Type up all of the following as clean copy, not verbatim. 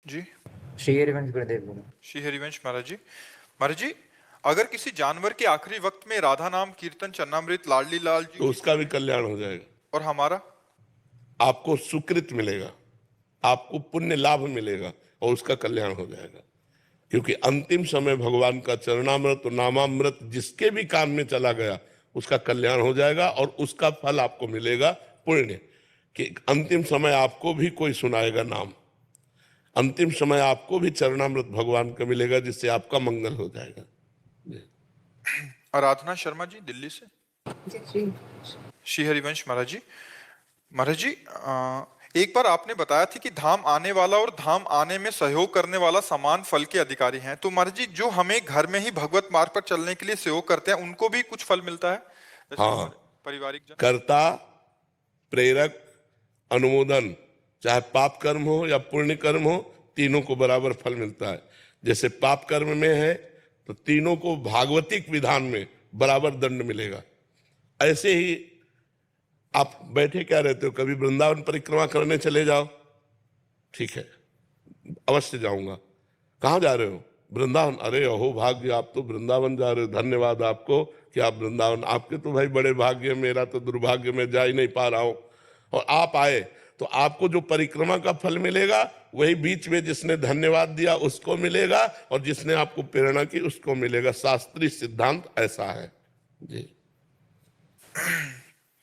जी। श्री हरिवंश गुरुदेव बोलो। श्री हरिवंश महाराज जी। महाराज जी, अगर किसी जानवर के आखिरी वक्त में राधा नाम कीर्तन चन्नामृत लाडली लाल जी तो उसका भी कल्याण हो जाएगा, और हमारा आपको सुकृत मिलेगा, आपको पुण्य लाभ मिलेगा और उसका कल्याण हो जाएगा। क्योंकि अंतिम समय भगवान का चरणामृत और नामामृत जिसके भी कान में चला गया उसका कल्याण हो जाएगा और उसका फल आपको मिलेगा पुण्य। कि अंतिम समय आपको भी कोई सुनाएगा नाम, अंतिम समय आपको भी चरणामृत भगवान का मिलेगा जिससे आपका मंगल हो जाएगा। आराधना शर्मा जी दिल्ली से। श्री हरिवंश महाराज जी। महाराज जी, एक बार आपने बताया थी कि धाम आने वाला और धाम आने में सहयोग करने वाला समान फल के अधिकारी हैं। तो महाराज जी, जो हमें घर में ही भगवत मार्ग पर चलने के लिए सहयोग करते हैं उनको भी कुछ फल मिलता है? जैसे हाँ, पारिवारिक जन। कर्ता, प्रेरक, अनुमोदन, चाहे पाप कर्म हो या पुण्य कर्म हो, तीनों को बराबर फल मिलता है। जैसे पाप कर्म में है तो तीनों को भागवतिक विधान में बराबर दंड मिलेगा। ऐसे ही आप बैठे क्या रहते हो, कभी वृंदावन परिक्रमा करने चले जाओ, ठीक है, अवश्य जाऊंगा। कहाँ जा रहे हो? वृंदावन। अरे अहो भाग्य, आप तो वृंदावन जा रहे हो, धन्यवाद आपको कि आप वृंदावन, आपके तो भाई बड़े भाग्य, मेरा तो दुर्भाग्य, में जा ही नहीं पा रहा हूं। और आप आए तो आपको जो परिक्रमा का फल मिलेगा वही बीच में जिसने धन्यवाद दिया उसको मिलेगा और जिसने आपको प्रेरणा की उसको मिलेगा। शास्त्रीय सिद्धांत ऐसा है जी।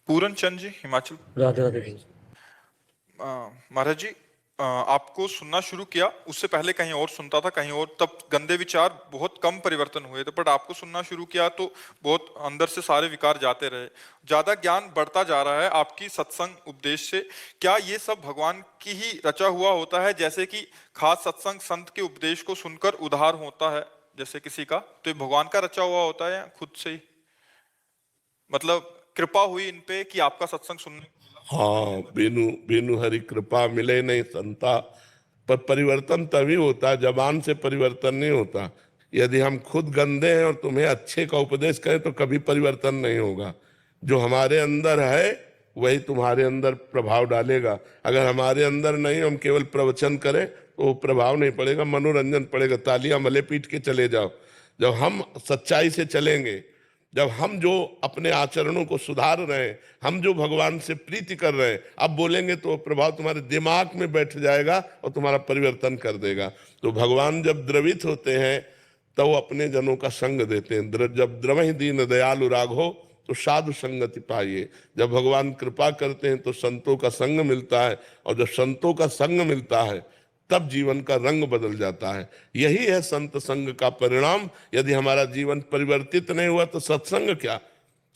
पूरन चंद जी हिमाचल। राधे राधे। महाराज जी, आपको सुनना शुरू किया, उससे पहले कहीं और सुनता था, कहीं और, तब गंदे विचार बहुत कम परिवर्तन हुए थे, बट आपको सुनना शुरू किया तो बहुत अंदर से सारे विकार जाते रहे, ज्यादा ज्ञान बढ़ता जा रहा है आपकी सत्संग उपदेश से। क्या ये सब भगवान की ही रचा हुआ होता है? जैसे कि खास सत्संग संत के उपदेश को सुनकर उद्धार होता है जैसे किसी का, तो ये भगवान का रचा हुआ होता है या खुद से ही, मतलब कृपा हुई इन पे कि आपका सत्संग सुनने? हाँ, बेनु बेनु हरि कृपा मिले नहीं संता। पर परिवर्तन तभी होता है, जबान से परिवर्तन नहीं होता। यदि हम खुद गंदे हैं और तुम्हें अच्छे का उपदेश करें तो कभी परिवर्तन नहीं होगा। जो हमारे अंदर है वही तुम्हारे अंदर प्रभाव डालेगा। अगर हमारे अंदर नहीं, हम केवल प्रवचन करें तो वो प्रभाव नहीं पड़ेगा, मनोरंजन पड़ेगा, तालियां मले पीट के चले जाओ। जब हम सच्चाई से चलेंगे, जब हम जो अपने आचरणों को सुधार रहे हैं, हम जो भगवान से प्रीति कर रहे हैं, अब बोलेंगे तो प्रभाव तुम्हारे दिमाग में बैठ जाएगा और तुम्हारा परिवर्तन कर देगा। तो भगवान जब द्रवित होते हैं तो वो अपने जनों का संग देते हैं। जब द्रवहि दीन दयालु राघो तो साधु संगति पाइए। जब भगवान कृपा करते हैं तो संतों का संग मिलता है, और जब संतों का संग मिलता है तब जीवन का रंग बदल जाता है। यही है संत संग का परिणाम। यदि हमारा जीवन परिवर्तित नहीं हुआ तो सत्संग क्या?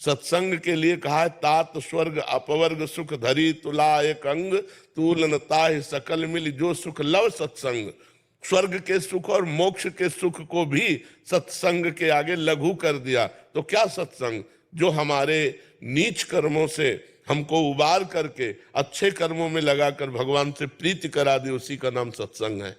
सत्संग के लिए कहा है, तात स्वर्ग अपवर्ग सुख धरी तुला एक अंग, तूलन ताहि सकल मिल जो सुख लव सत्संग। स्वर्ग के सुख और मोक्ष के सुख को भी सत्संग के आगे लघु कर दिया। तो क्या सत्संग? जो हमारे नीच कर्मों से हमको उबार करके अच्छे कर्मों में लगाकर भगवान से प्रीति करा दी, उसी का नाम सत्संग है।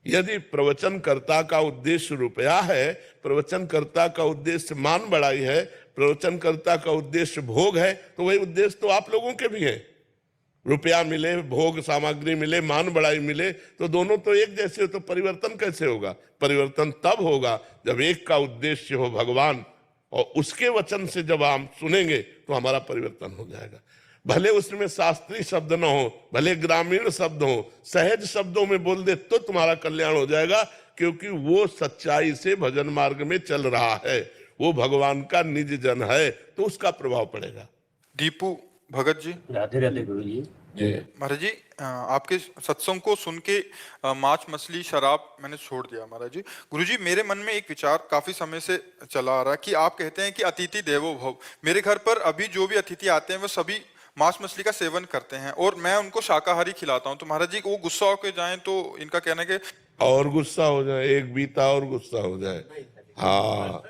यदि प्रवचनकर्ता का उद्देश्य रुपया है, प्रवचनकर्ता का उद्देश्य मान बढ़ाई है, प्रवचनकर्ता का उद्देश्य भोग है, तो वही उद्देश्य तो आप लोगों के भी है। रुपया मिले, भोग सामग्री मिले, मान बढ़ाई मिले, तो दोनों तो एक जैसे हो, तो परिवर्तन कैसे होगा? परिवर्तन तब होगा जब एक का उद्देश्य हो भगवान, और उसके वचन से जब हम सुनेंगे तो हमारा परिवर्तन हो जाएगा। भले उसमें शास्त्रीय शब्द न हो, भले ग्रामीण शब्द हो, सहज शब्दों में बोल दे तो तुम्हारा कल्याण हो जाएगा, क्योंकि वो सच्चाई से भजन मार्ग में चल रहा है, वो भगवान का निज जन है, तो उसका प्रभाव पड़ेगा। दीपू भगत जी। राधे राधे गुरु जी। महाराज जी, आपके सत्संग को सुन के मांस मछली शराब मैंने छोड़ दिया। महाराज जी, गुरु जी, मेरे मन में एक विचार काफी समय से चला आ रहा है कि आप कहते हैं कि अतिथि देवो भव। मेरे घर पर अभी जो भी अतिथि आते हैं वो सभी मांस मछली का सेवन करते हैं और मैं उनको शाकाहारी खिलाता हूँ। तो महाराज जी, वो गुस्सा होकर जाएं तो इनका कहना है कि और गुस्सा हो जाए, एक बीता और गुस्सा हो जाए। हाँ,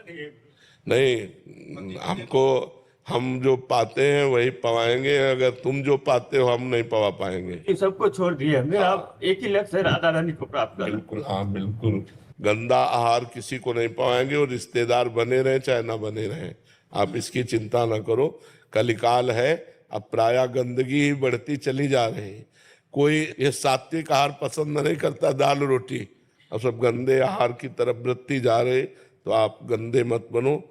नहीं, हमको हम जो पाते हैं वही पवाएंगे, अगर तुम जो पाते हो हम नहीं पवा पाएंगे। सबको छोड़ दिए हमने, आप एक ही लक्ष्य है, राधा रानी को प्राप्त करना। बिल्कुल, हाँ बिल्कुल। गंदा आहार किसी को नहीं पवाएंगे, और रिश्तेदार बने रहे चाहे ना बने रहे, आप इसकी चिंता ना करो। कलिकाल है, अब प्रायः गंदगी ही बढ़ती चली जा रही है। कोई ये सात्विक आहार पसंद नहीं करता, दाल रोटी, और सब गंदे आहार की तरफ वृत्ति जा रहे, तो आप गंदे मत बनो,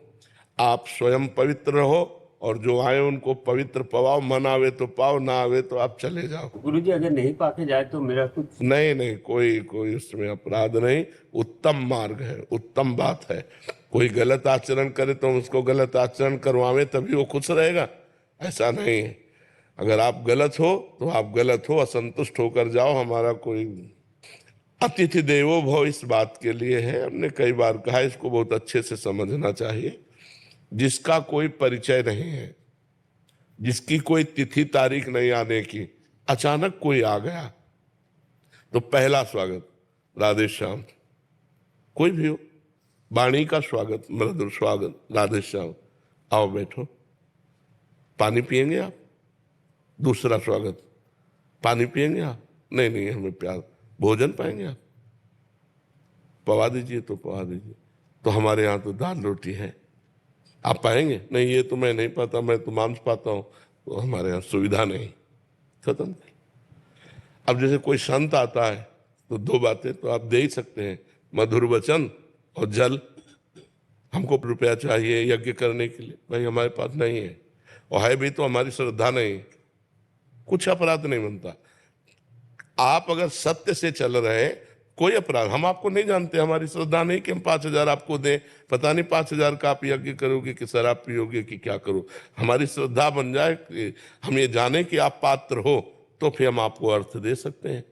आप स्वयं पवित्र रहो और जो आए उनको पवित्र पवाओ, मन आवे तो पाओ, ना आवे तो आप चले जाओ। गुरुजी अगर नहीं पाके जाए तो मेरा कुछ नहीं नहीं, कोई उसमें अपराध नहीं, उत्तम मार्ग है, उत्तम बात है। कोई गलत आचरण करे तो उसको गलत आचरण करवावे तभी वो खुश रहेगा, ऐसा नहीं है। अगर आप गलत हो तो आप गलत हो, असंतुष्ट होकर जाओ, हमारा कोई अतिथि देवो भव इस बात के लिए है, हमने कई बार कहा, इसको बहुत अच्छे से समझना चाहिए। जिसका कोई परिचय नहीं है, जिसकी कोई तिथि तारीख नहीं आने की, अचानक कोई आ गया तो पहला स्वागत राधे श्याम, कोई भी हो, वाणी का स्वागत, मृदुल स्वागत, राधे श्याम, आओ बैठो, पानी पिएंगे आप? दूसरा स्वागत, पानी पिएंगे आप? नहीं नहीं, हमें प्यार, भोजन पाएंगे आप? पवा दीजिए तो पवा दीजिए, तो हमारे यहाँ तो दाल रोटी है, आप पाएंगे? नहीं, ये तो मैं नहीं पाता, मैं तो मांस पाता हूँ, तो हमारे यहाँ सुविधा नहीं, खत्म। अब जैसे कोई संत आता है तो दो बातें तो आप दे ही सकते हैं, मधुर वचन और जल। हमको रुपया चाहिए यज्ञ करने के लिए, भाई हमारे पास नहीं है, और है भी तो हमारी श्रद्धा नहीं, कुछ अपराध नहीं बनता। आप अगर सत्य से चल रहे हैं, कोई अपराध, हम आपको नहीं जानते, हमारी श्रद्धा नहीं कि हम 5,000 आपको दें, पता नहीं 5,000 का आप यज्ञ करोगे कि शराब पियोगे कि क्या करो। हमारी श्रद्धा बन जाए कि हम ये जाने कि आप पात्र हो, तो फिर हम आपको अर्थ दे सकते हैं।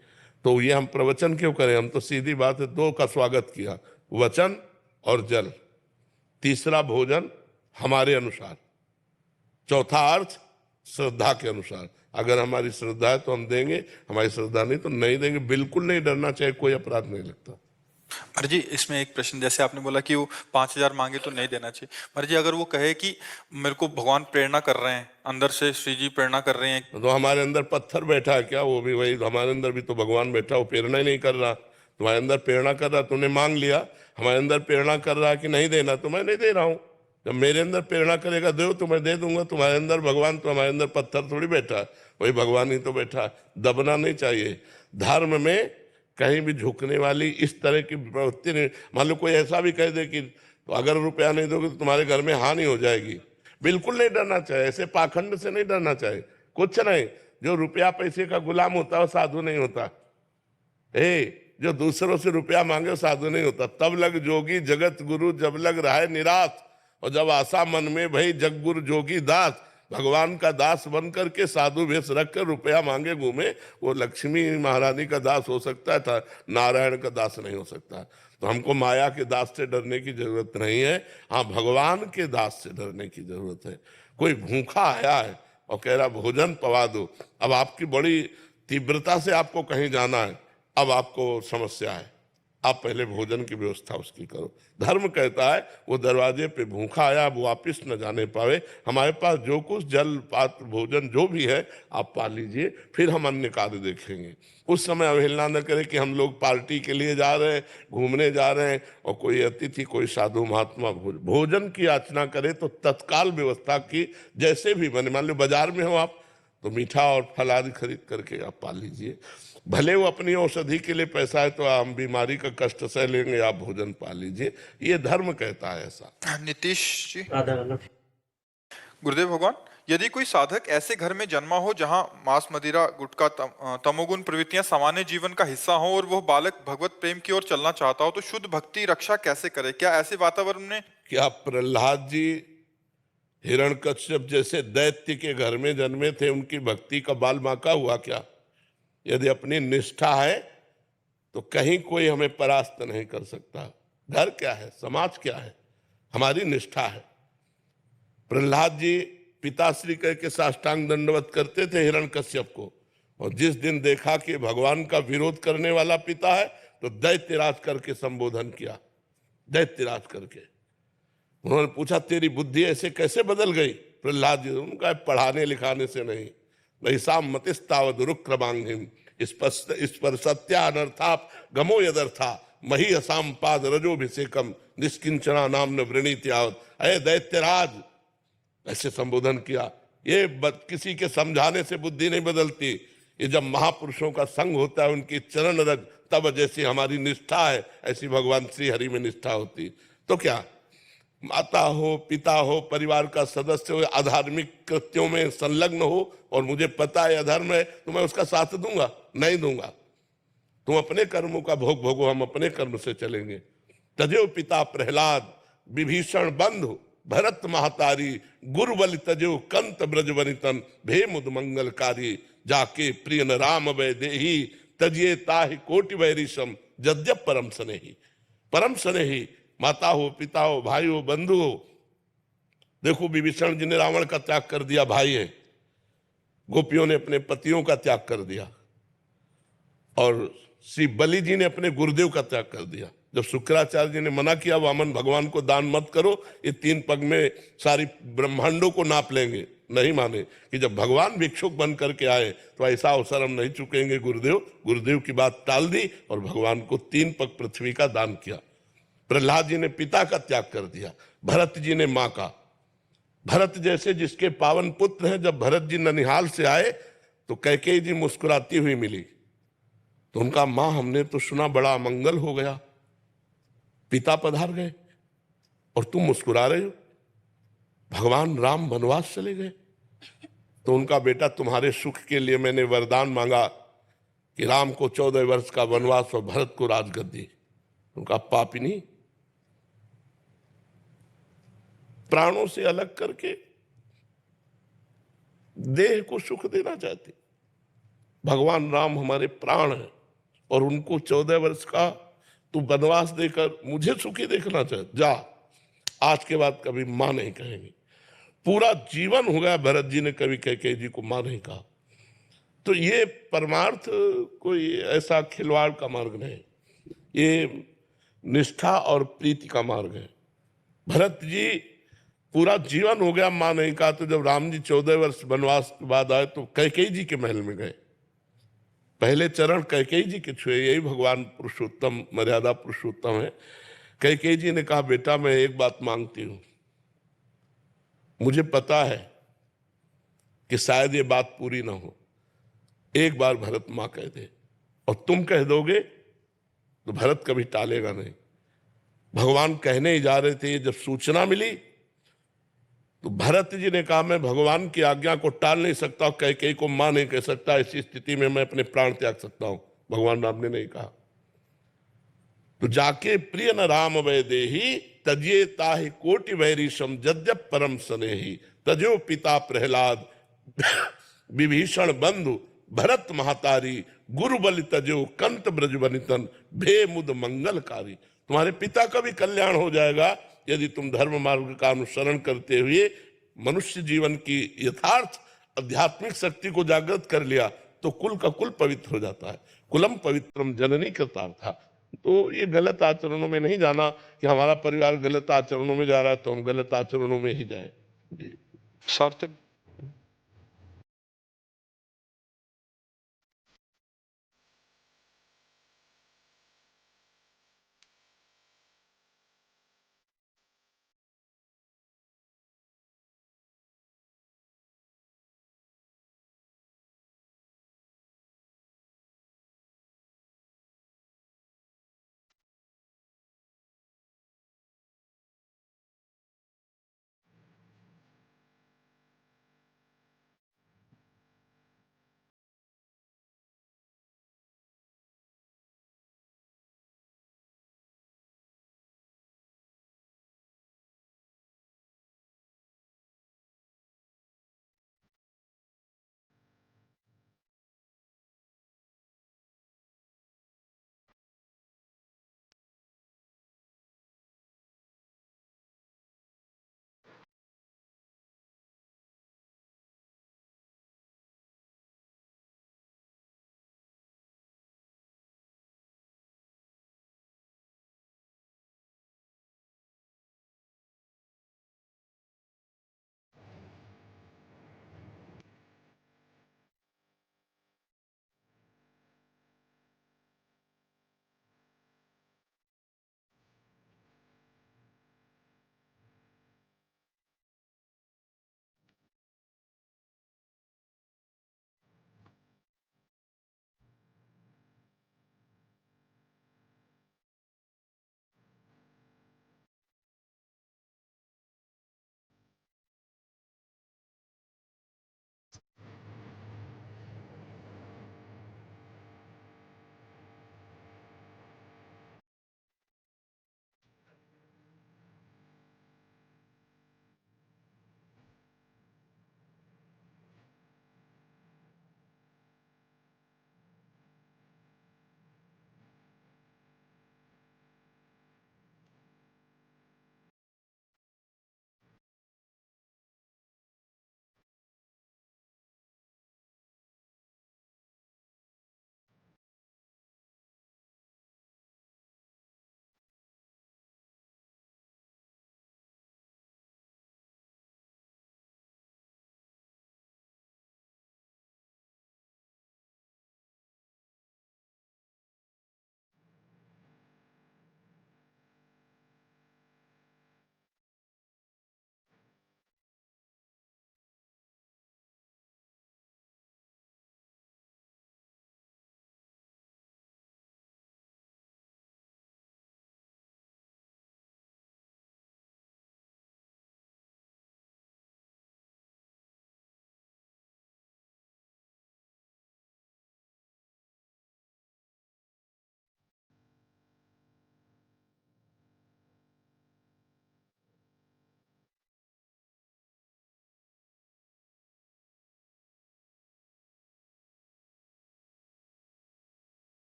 तो ये हम प्रवचन क्यों करें, हम तो सीधी बात है, दो का स्वागत किया, वचन और जल, तीसरा भोजन हमारे अनुसार, चौथा अर्थ श्रद्धा के अनुसार। अगर हमारी श्रद्धा है तो हम देंगे, हमारी श्रद्धा नहीं तो नहीं देंगे। बिल्कुल नहीं डरना चाहिए, कोई अपराध नहीं लगता। महाराज जी, इसमें एक प्रश्न, जैसे आपने बोला कि वो 5,000 मांगे तो नहीं देना चाहिए, महाराज जी अगर वो कहे कि मेरे को भगवान प्रेरणा कर रहे हैं, अंदर से श्री जी प्रेरणा कर रहे हैं, तो हमारे अंदर पत्थर बैठा है क्या? वो भी वही, हमारे अंदर भी तो भगवान बैठा, वो प्रेरणा ही नहीं कर रहा। तुम्हारे अंदर प्रेरणा कर रहा, तुमने मांग लिया, हमारे अंदर प्रेरणा कर रहा है कि नहीं देना, तो मैं नहीं दे रहा हूँ। जब मेरे अंदर प्रेरणा करेगा दो तो मैं दे दूंगा। तुम्हारे अंदर भगवान, तो हमारे अंदर पत्थर थोड़ी बैठा है, वही भगवान ही तो बैठा है। दबना नहीं चाहिए। धर्म में कहीं भी झुकने वाली इस तरह की प्रवृत्ति नहीं। मान लो कोई ऐसा भी कह दे कि तो अगर रुपया नहीं दोगे तो तुम्हारे घर में हानि हो जाएगी, बिल्कुल नहीं डरना चाहिए, ऐसे पाखंड से नहीं डरना चाहिए। कुछ नहीं, जो रुपया पैसे का गुलाम होता है वो साधु नहीं होता। जो दूसरों से रुपया मांगे वो साधु नहीं होता। तब लग जोगी जगत गुरु, जब लग रहा है निराश, और जब आशा मन में भई जग गुरु जोगी दास। भगवान का दास बन करके साधु वेश रख कर रुपया मांगे घूमे, वो लक्ष्मी महारानी का दास हो सकता था, नारायण का दास नहीं हो सकता। तो हमको माया के दास से डरने की जरूरत नहीं है, हाँ भगवान के दास से डरने की जरूरत है। कोई भूखा आया है और कह रहा भोजन पवा दो, अब आपकी बड़ी तीव्रता से आपको कहीं जाना है, अब आपको समस्या है, आप पहले भोजन की व्यवस्था उसकी करो। धर्म कहता है वो दरवाजे पे भूखा आया, अब वापिस न जाने पावे, हमारे पास जो कुछ जल पात्र भोजन जो भी है आप पा लीजिए, फिर हम अन्य कार्य देखेंगे। उस समय अवहेलना न करें कि हम लोग पार्टी के लिए जा रहे हैं, घूमने जा रहे हैं, और कोई अतिथि कोई साधु महात्मा भोजन की याचना करे तो तत्काल व्यवस्था की, जैसे भी बने। मान लो बाजार में हो आप, तो मीठा और फल आदि खरीद करके आप पा लीजिए। भले वो अपनी औषधि के लिए पैसा है तो हम बीमारी का कष्ट सह लेंगे, आप भोजन पा लीजिए, ये धर्म कहता है ऐसा। नीतीश जी। राधा राधा। गुरुदेव भगवान, यदि कोई साधक ऐसे घर में जन्मा हो जहां मांस मदिरा गुटखा तमोगुण प्रवृत्तियां सामान्य जीवन का हिस्सा हो और वह बालक भगवत प्रेम की ओर चलना चाहता हो, तो शुद्ध भक्ति रक्षा कैसे करे? क्या ऐसे वातावरण में क्या प्रहलाद जी हिरण्यकश्यप जैसे दैत्य के घर में जन्मे थे, उनकी भक्ति का बाल बांका हुआ क्या? यदि अपनी निष्ठा है तो कहीं कोई हमें परास्त नहीं कर सकता। घर क्या है, समाज क्या है, हमारी निष्ठा है। प्रहलाद जी पिताश्री कह के साष्टांग दंडवत करते थे हिरण्यकश्यप को, और जिस दिन देखा कि भगवान का विरोध करने वाला पिता है तो दैत्यराज करके संबोधन किया, दैत्यराज करके। उन्होंने पूछा तेरी बुद्धि ऐसे कैसे बदल गई? प्रहलाद जी उनका पढ़ाने लिखाने से नहीं, वैसाम मतिस्तावद रुक्रमांगिम इस पर सत्या अनर्थाप गमो यदर्था मही असाम पाद रजोभिषेकम निष्किंचना नाम न वृणीत्यावत। अरे दैत्यराज, ऐसे संबोधन किया। ये किसी के समझाने से बुद्धि नहीं बदलती, ये जब महापुरुषों का संग होता है, उनकी चरण रज, तब जैसी हमारी निष्ठा है ऐसी भगवान श्री हरि में निष्ठा होती। तो क्या माता हो, पिता हो, परिवार का सदस्य हो, अधार्मिक कृत्यों में संलग्न हो और मुझे पता है अधर्म है, तो मैं उसका साथ दूंगा? नहीं दूंगा। तुम अपने कर्मों का भोग भोगो, हम अपने कर्म से चलेंगे। तजो पिता प्रहलाद विभीषण बंधु भरत महतारी, गुरुबल तजो कंत ब्रज वनितन, भे मुद मंगलकारी, जाके प्रिय न राम वै देही, तजिए ताहि कोटि वैरिशम, जद्यप परम स्नेही। परम स्नेही माता हो, पिता हो, भाई हो, बंधु हो। देखो विभीषण जी ने रावण का त्याग कर दिया, भाई है। गोपियों ने अपने पतियों का त्याग कर दिया, और श्री बलि जी ने अपने गुरुदेव का त्याग कर दिया। जब शुक्राचार्य जी ने मना किया वामन भगवान को दान मत करो, ये 3 पग में सारी ब्रह्मांडों को नाप लेंगे, नहीं माने कि जब भगवान भिक्षुक बन करके आए तो ऐसा अवसर हम नहीं चुकेंगे गुरुदेव। गुरुदेव की बात टाल दी और भगवान को 3 पग पृथ्वी का दान किया। प्रहलाद जी ने पिता का त्याग कर दिया, भरत जी ने मां का। भरत जैसे जिसके पावन पुत्र हैं, जब भरत जी ननिहाल से आए तो कैकेयी जी मुस्कुराती हुई मिली, तो उनका मां हमने तो सुना बड़ा अमंगल हो गया, पिता पधार गए और तुम मुस्कुरा रहे हो, भगवान राम वनवास चले गए। तो उनका बेटा तुम्हारे सुख के लिए मैंने वरदान मांगा कि राम को 14 वर्ष का वनवास और भरत को राजगद्दी। उनका पापिनी प्राणों से अलग करके देह को सुख देना चाहते। भगवान राम हमारे प्राण हैं और उनको 14 वर्ष का तू वनवास देकर मुझे सुखी देखना चाहते, जा। आज के बाद कभी मां नहीं कहेंगे। पूरा जीवन हो गया भरत जी ने कभी कैकेयी जी को मां नहीं कहा। तो ये परमार्थ कोई ऐसा खिलवाड़ का मार्ग नहीं, ये निष्ठा और प्रीति का मार्ग है। भरत जी पूरा जीवन हो गया मां नहीं कहा, तो जब राम जी 14 वर्ष वनवास के बाद आए तो कैकेयी जी के महल में गए। पहले चरण कैकेयी जी के छुए, यही भगवान पुरुषोत्तम मर्यादा पुरुषोत्तम है। कैकेयी जी ने कहा बेटा मैं एक बात मांगती हूं, मुझे पता है कि शायद ये बात पूरी ना हो, एक बार भरत मां कह दे और तुम कह दोगे तो भरत कभी टालेगा नहीं। भगवान कहने ही जा रहे थे, जब सूचना मिली तो भरत जी ने कहा मैं भगवान की आज्ञा को टाल नहीं सकता, कैकेयी को मां नहीं कह सकता, ऐसी स्थिति में मैं अपने प्राण त्याग सकता हूं। भगवान राम ने नहीं कहा। तो जाके प्रिय न राम वै देही, तजिए ताहि कोटि वैरिशम, जद्यप परम स्नेही, तजो पिता प्रहलाद विभीषण बंधु भरत महतारी, गुरुबल तजो कंत ब्रज वनितन, भे मुद मंगलकारी। तुम्हारे पिता का भी कल्याण हो जाएगा यदि तुम धर्म मार्ग का अनुसरण करते हुए मनुष्य जीवन की यथार्थ आध्यात्मिक शक्ति को जागृत कर लिया तो कुल का कुल पवित्र हो जाता है। कुलम पवित्रम जननी कृतार्था। तो ये गलत आचरणों में नहीं जाना कि हमारा परिवार गलत आचरणों में जा रहा है तो हम गलत आचरणों में ही जाए। सार्थक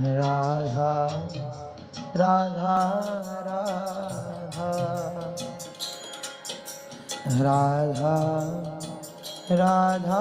राधा राधा राधा राधा राधा